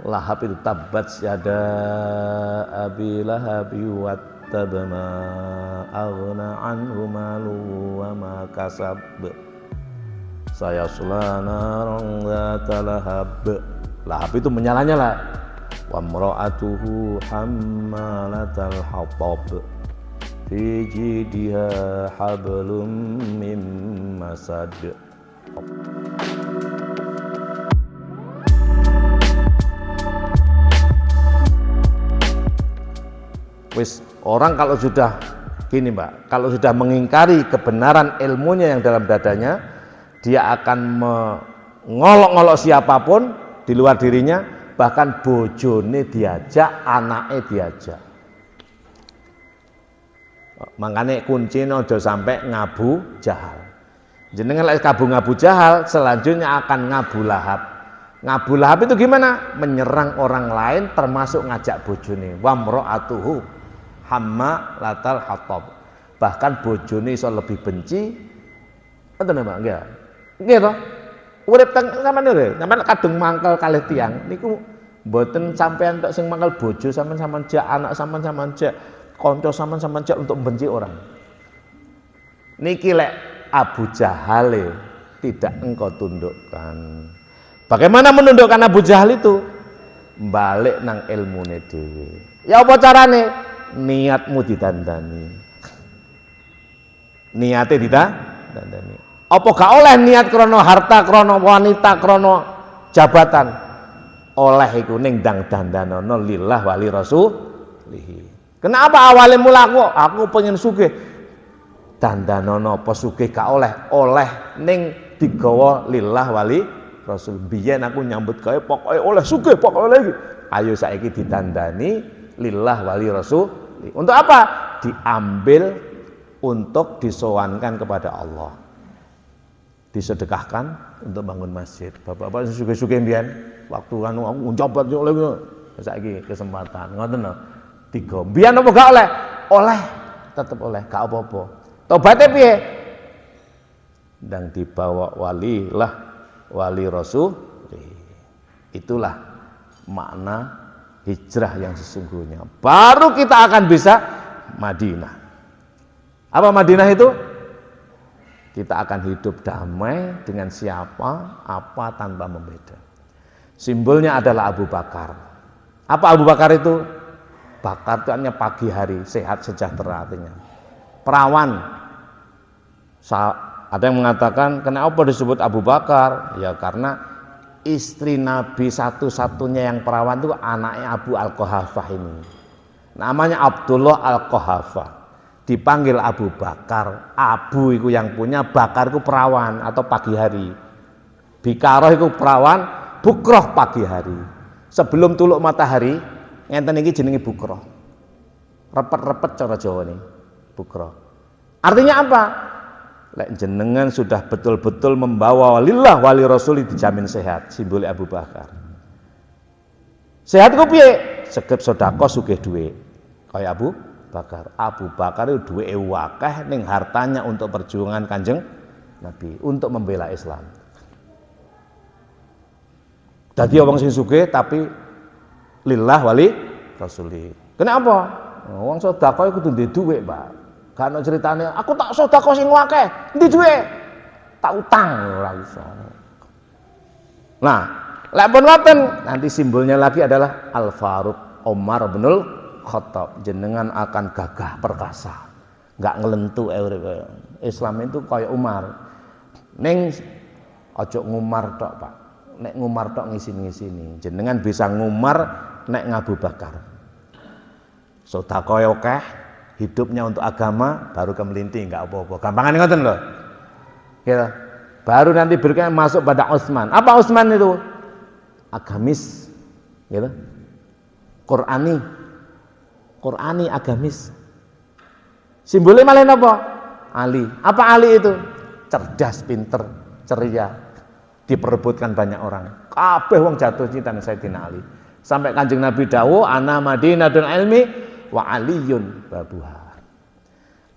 Lahab itu tabbat yada abi lahabi wat tabma aghna anhu malu wa ma kasab sayasla naran dzata lahab. Lahab itu menyala-nyala. Wa imra'atuhu hammalatal hatab fi jidha hablum mim masad. Wis orang kalau sudah gini Mbak, kalau sudah mengingkari kebenaran ilmunya yang dalam dadanya, dia akan mengolok-olok siapapun di luar dirinya, bahkan bojone diajak, anaknya diajak. Makanya kuncinya aja sampai ngabu jahal. Jenengan lek ngabu jahal, selanjutnya akan ngabu lahab. Ngabu lahab itu gimana? Menyerang orang lain termasuk ngajak bojone. Wa mra'atuhu hamma latal hatab, bahkan bojone iso lebih benci ngoten Mbak nggih. Nggih to? Urip teng sampean lho, sampean kadung mangkel kalih tiyang niku mboten sampean tok sing mangkel bojo, sampean jak anak sampean jak kanca sampean jak untuk membenci orang. Niki lek Abu Jahal tidak engkau tundukkan. Bagaimana menundukkan Abu Jahal itu? Balik nang ilmune dhewe. Ya apa carane? Niatmu ditandani. Niate ditandani. Apa gak oleh niat krono harta, krono wanita, krono jabatan? Oleh iku ning ndang dandanono lillah wali rasulih. Kenapa awalnya mula aku pengen sugih? Dandanono apa sugih gak oleh? Oleh ning digawa lillah wali rasul. Biyen aku nyambut gawe pokoke oleh sugih, pokoke oleh iki. Ayo saiki ditandani lillah wali rasul. Untuk apa? Diambil untuk disowankan kepada Allah, disedekahkan untuk bangun masjid. Bapak-bapak suge-suge mbiyen waktu kan aku njobat oleh saiki kesempatan ngoten lho. 3 mbiyen apa gak oleh? Oleh, tetep oleh, gak apa-apa. Tobaté piye? Ndang dibawa wali rasul. Itulah makna hijrah yang sesungguhnya. Baru kita akan bisa Madinah. Apa Madinah itu? Kita akan hidup damai dengan siapa, apa tanpa membeda. Simbolnya adalah Abu Bakar. Apa Abu Bakar itu? Bakar itu artinya pagi hari, sehat sejahtera artinya. Perawan. Ada yang mengatakan kenapa disebut Abu Bakar? Ya karena istri Nabi satu-satunya yang perawan itu anaknya Abu Al-Quhafah ini. Namanya Abdullah Al-Quhafah. Dipanggil Abu Bakar. Abu itu yang punya, Bakar itu perawan atau pagi hari. Bikaroh itu perawan, Bukroh pagi hari. Sebelum tuluk matahari, ngenten iki jenenge Bukroh. Repet-repet cara Jawa nih, Bukroh. Artinya apa? Lek jenengan sudah betul-betul membawa lillah wali rasul dijamin sehat, simbol Abu Bakar. Sehat ku piye? Segep sedekah sugih duit. Kaya Abu Bakar. Abu Bakar itu duwe akeh ning hartanya untuk perjuangan Kanjeng Nabi, untuk membela Islam. Dadi wong sing sugih tapi lillah wali rasuli. Kenapa? Wong sedekah iku kudu duwe duit, Pak. Gak ono ceritane aku tak sedekah sing akeh, endi duwe? Tak utang ora iso. Nah, lek pun ngoten, nanti simbolnya lagi adalah Al Faruq Umar binul Khattab. Jenengan akan gagah perkasa. Enggak ngelentu urip. Islam itu kaya Umar. Ning aja ngumar tok, Pak. Nek ngumar tok ngisin-ngisini. Jenengan bisa ngumar nek Abu Bakar. Sedekah akeh, hidupnya untuk agama, baru kemelinti enggak apa-apa. Gampangan ngoten lho. Ya. Baru nanti berikutnya masuk pada Utsman. Apa Utsman itu? Agamis. Gitu. Qur'ani agamis. Simbolnya malah apa? Ali. Apa Ali itu? Cerdas, pinter, ceria. Diperebutkan banyak orang. Kabeh wong jatuh cinta ning Sayyidina Ali. Sampai Kanjeng Nabi dawuh, "Ana Madinatul ilmi wa aliyun babuha."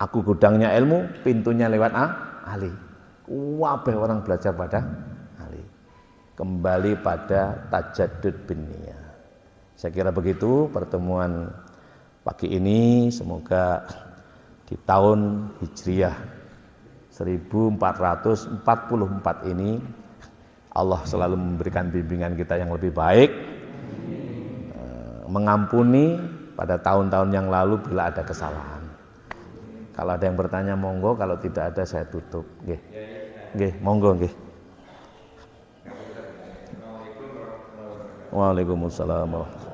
Aku gudangnya ilmu, pintunya lewat Ali. Kabeh orang belajar pada Ali. Kembali pada tajaddud bin niyah. Saya kira begitu pertemuan pagi ini, semoga di tahun Hijriah 1444 ini Allah selalu memberikan bimbingan kita yang lebih baik, mengampuni pada tahun-tahun yang lalu bila ada kesalahan. Kalau ada yang bertanya monggo, kalau tidak ada saya tutup. Nggih. Nggih, monggo nggih. Waalaikumsalam warahmatullahi wabarakatuh.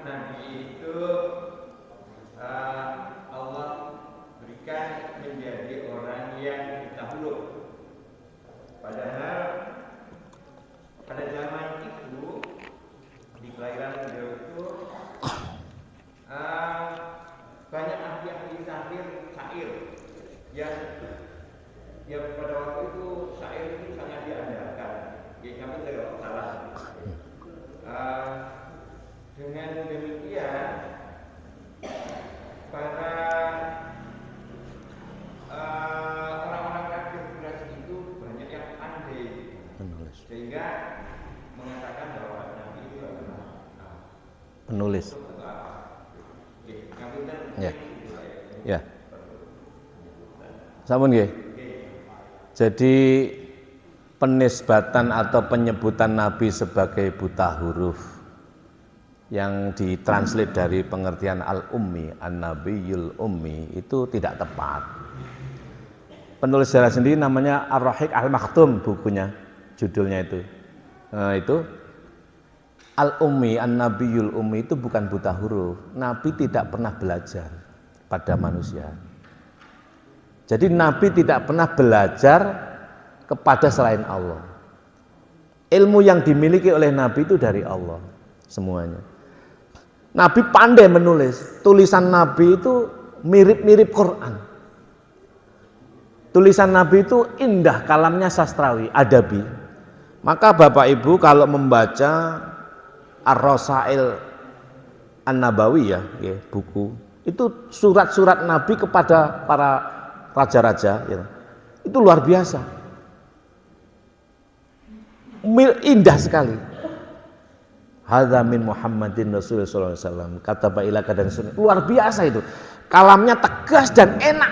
Nabi itu Allah berikan menjadi orang yang dahulu. Padahal pada zaman itu di kelahiran beliau itu banyak ahli-ahli syair yang pada waktu itu syair itu sangat diandalkan. Kami tidak salah. Dengan demikian para orang-orang kafir generasi itu banyak yang pandai, sehingga mengatakan bahwa Nabi itu adalah penulis. Ya. Ya. Sampun nggih. Jadi penisbatan atau penyebutan Nabi sebagai buta huruf yang ditranslate dari pengertian al-ummi, an-nabiyul ummi itu tidak tepat. Penulis sejarah sendiri namanya Ar-Rahiq Al-Maktum bukunya, judulnya itu. Nah, itu al-ummi, an-nabiyul ummi itu bukan buta huruf. Nabi tidak pernah belajar pada manusia. Jadi Nabi tidak pernah belajar kepada selain Allah. Ilmu yang dimiliki oleh Nabi itu dari Allah semuanya. Nabi pandai menulis. Tulisan Nabi itu mirip-mirip Quran. Tulisan Nabi itu indah, kalamnya sastrawi, adabi. Maka Bapak Ibu kalau membaca Ar-Rasail An-Nabawiyah, ya, buku itu surat-surat Nabi kepada para raja-raja, ya, itu luar biasa. Indah sekali. Hadza min Muhammadin Rasulullah sallallahu alaihi wasallam kataba ilaka dan sunnah. Luar biasa itu. Kalamnya tegas dan enak.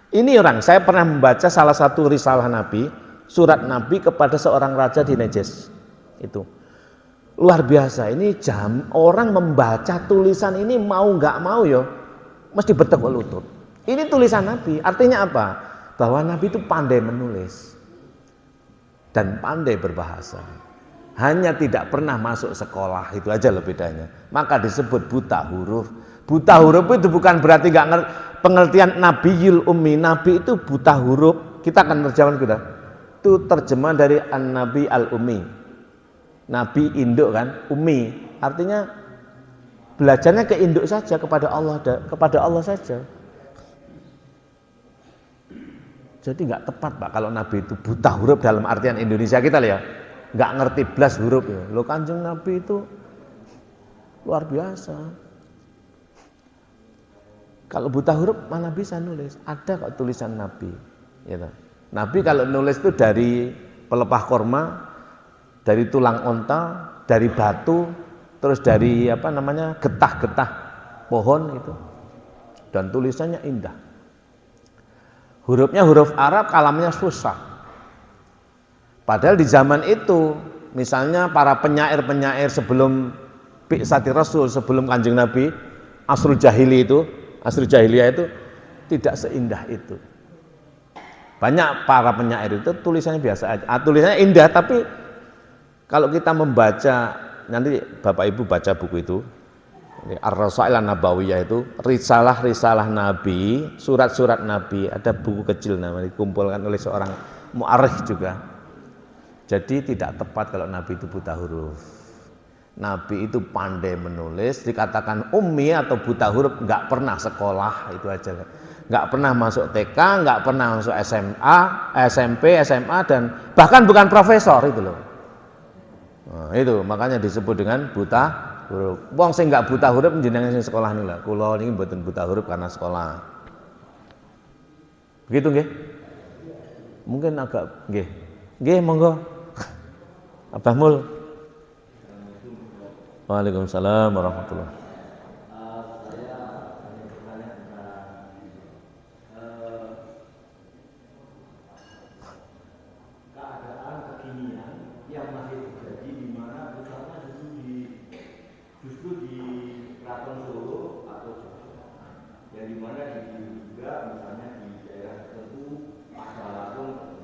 Ini orang, saya pernah membaca salah satu risalah Nabi, surat Nabi kepada seorang raja di Najas. Itu. Luar biasa. Ini orang membaca tulisan ini mau nggak mau ya mesti bertekuk lutut. Ini tulisan Nabi. Artinya apa? Bahwa Nabi itu pandai menulis dan pandai berbahasa. Hanya tidak pernah masuk sekolah, itu aja loh bedanya. Maka disebut buta huruf. Buta huruf itu bukan berarti nggak ngerti pengertian Nabiyul Ummi. Nabi itu buta huruf. Kita akan terjemahan kita. Itu terjemahan dari An-Nabi Al-Ummi. Nabi induk kan, Ummi. Artinya belajarnya ke induk saja kepada Allah saja. Jadi nggak tepat Pak kalau Nabi itu buta huruf dalam artian Indonesia kita ya. Nggak ngerti belas huruf ya. Lo Kanjeng Nabi itu luar biasa. Kalau buta huruf mana bisa nulis? Ada kok tulisan Nabi. Ya, Nabi kalau nulis itu dari pelepah korma, dari tulang onta, dari batu, terus dari getah-getah pohon itu. Dan tulisannya indah. Hurufnya huruf Arab, kalamnya susah. Padahal di zaman itu, misalnya para penyair-penyair sebelum Bi'sati Rasul, sebelum Kanjeng Nabi, Asrul Jahiliyah itu tidak seindah itu. Banyak para penyair itu tulisannya biasa aja. Tulisannya indah, tapi kalau kita membaca, nanti Bapak Ibu baca buku itu, Ar-Rasail An-Nabawiyah itu, risalah-risalah Nabi, surat-surat Nabi, ada buku kecil namanya dikumpulkan oleh seorang mu'arikh juga. Jadi tidak tepat kalau Nabi itu buta huruf. Nabi itu pandai menulis, dikatakan ummi atau buta huruf, nggak pernah sekolah, itu aja. Nggak pernah masuk TK, nggak pernah masuk SMA, SMP, SMA, dan bahkan bukan profesor itu loh. Nah, itu makanya disebut dengan buta huruf. Wong sing enggak buta huruf jenengan sing sekolah niku lho. Kula niki mboten buta huruf karena sekolah. Begitu nggih? Mungkin agak nggih. Nggih, monggo. Abah Mul. Waalaikumsalam warahmatullahi. Keadaan kekinian yang masih terjadi di mana pusatnya justru di Keraton Solo atau Jogja, yang di mana juga misalnya di daerah tertentu masalah tertentu.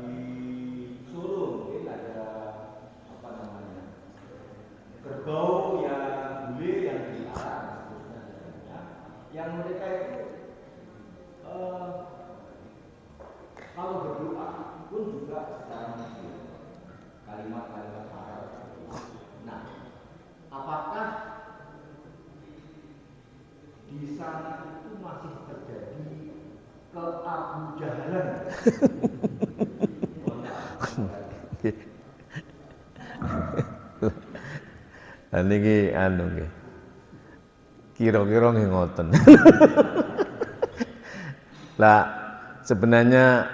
Di Solo mungkin ada apa namanya kerbau yang bule yang dilarang, seterusnya, yang mereka itu kalau berdoa pun juga secara muslim, kalimat-kalimat haram. Nah, apakah di sana itu masih terjadi keabu jahalan? Niki anu nggih. Kira-kira nggih ngoten. Lah sebenarnya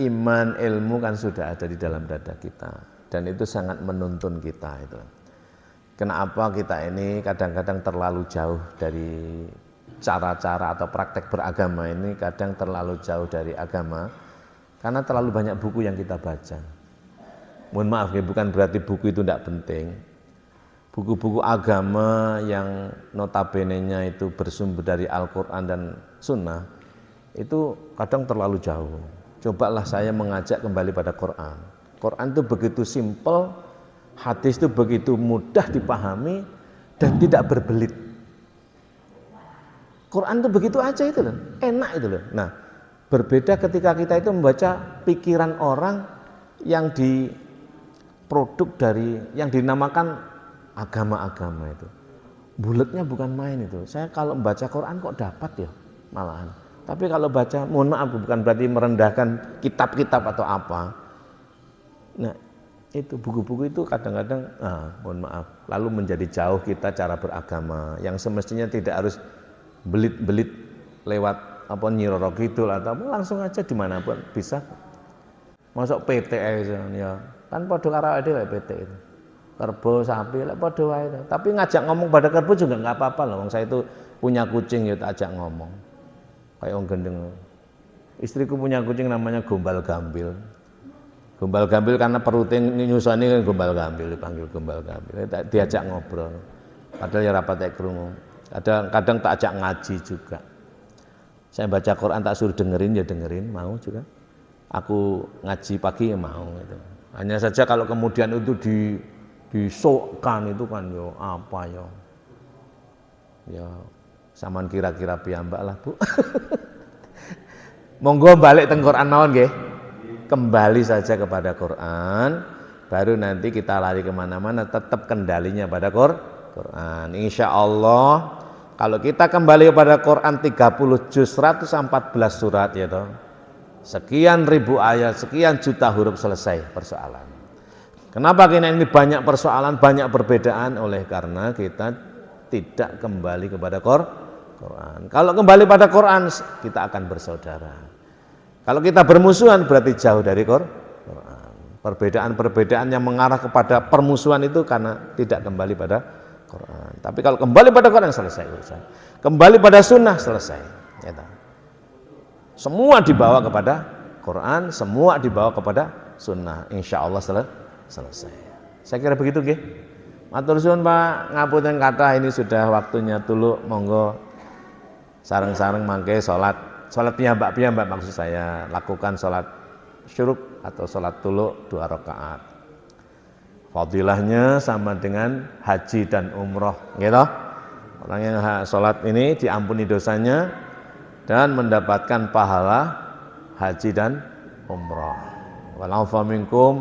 iman ilmu kan sudah ada di dalam dada kita dan itu sangat menuntun kita itu. Kenapa kita ini kadang-kadang terlalu jauh dari cara-cara atau praktek beragama ini, kadang terlalu jauh dari agama karena terlalu banyak buku yang kita baca. Mohon maaf ya, bukan berarti buku itu tidak penting. Buku-buku agama yang notabene-nya itu bersumber dari Al-Quran dan Sunnah itu kadang terlalu jauh. Cobalah saya mengajak kembali pada Quran. Quran itu begitu simpel, hadis itu begitu mudah dipahami dan tidak berbelit. Quran itu begitu aja itu loh, enak itu loh. Nah, berbeda ketika kita itu membaca pikiran orang yang diproduk dari yang dinamakan agama-agama itu. Buletnya bukan main itu. Saya kalau membaca Quran kok dapat ya malahan. Tapi kalau baca, mohon maaf bukan berarti merendahkan kitab-kitab atau apa. Nah, itu buku-buku itu kadang-kadang mohon maaf, lalu menjadi jauh kita cara beragama yang semestinya tidak harus belit-belit lewat apa Nyiroro Kidul atau langsung aja dimanapun bisa. Masuk PT ya kan padha karo dhewe PT itu. Kerbau sapi lek padha wae. Tapi ngajak ngomong pada kerbau juga enggak apa-apa loh. Saya itu punya kucing ya tak ajak ngomong. Kayak wong gendeng. Istriku punya kucing namanya Gombal Gambil. Gombal Gambil karena perutnya nyusani kan Gombal Gambil, dipanggil Gombal Gambil. Diajak ngobrol. Padahal ya rapat krungu. Kadang tak ajak ngaji juga. Saya baca Quran tak suruh dengerin ya dengerin, mau juga. Aku ngaji pagi ya mau gitu. Hanya saja kalau kemudian itu disokkan itu kan yo apa yo. Ya saman kira-kira piyambak lah, Bu. Monggo balik teng Quran mawon nggih. Kembali saja kepada Quran, baru nanti kita lari kemana-mana, tetap kendalinya pada Quran. Insya Allah kalau kita kembali kepada Quran 30 juz 114 surat ya toh, sekian ribu ayat, sekian juta huruf, selesai persoalan. Kenapa ini banyak persoalan, banyak perbedaan? Oleh karena kita tidak kembali kepada Quran. Kalau kembali pada Quran kita akan bersaudara. Kalau kita bermusuhan berarti jauh dari Quran. Perbedaan-perbedaan yang mengarah kepada permusuhan itu karena tidak kembali pada Quran. Tapi kalau kembali pada Quran selesai urusan. Kembali pada sunnah selesai. Semua dibawa kepada Quran, semua dibawa kepada sunnah. Insya Allah selesai. Saya kira begitu nggih. Matur suwun Pak, ngapunten kathah ini sudah waktunya tulu, monggo sareng-sareng mangke salat piyambak maksud saya, lakukan salat syuruk atau salat tulu 2 rakaat. Fadilahnya sama dengan haji dan umroh, gitu. Orang yang salat ini diampuni dosanya dan mendapatkan pahala haji dan umroh. Wa'alaikum minkum.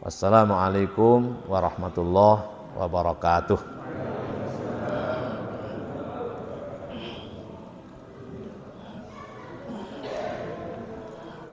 Wassalamualaikum warahmatullahi wabarakatuh.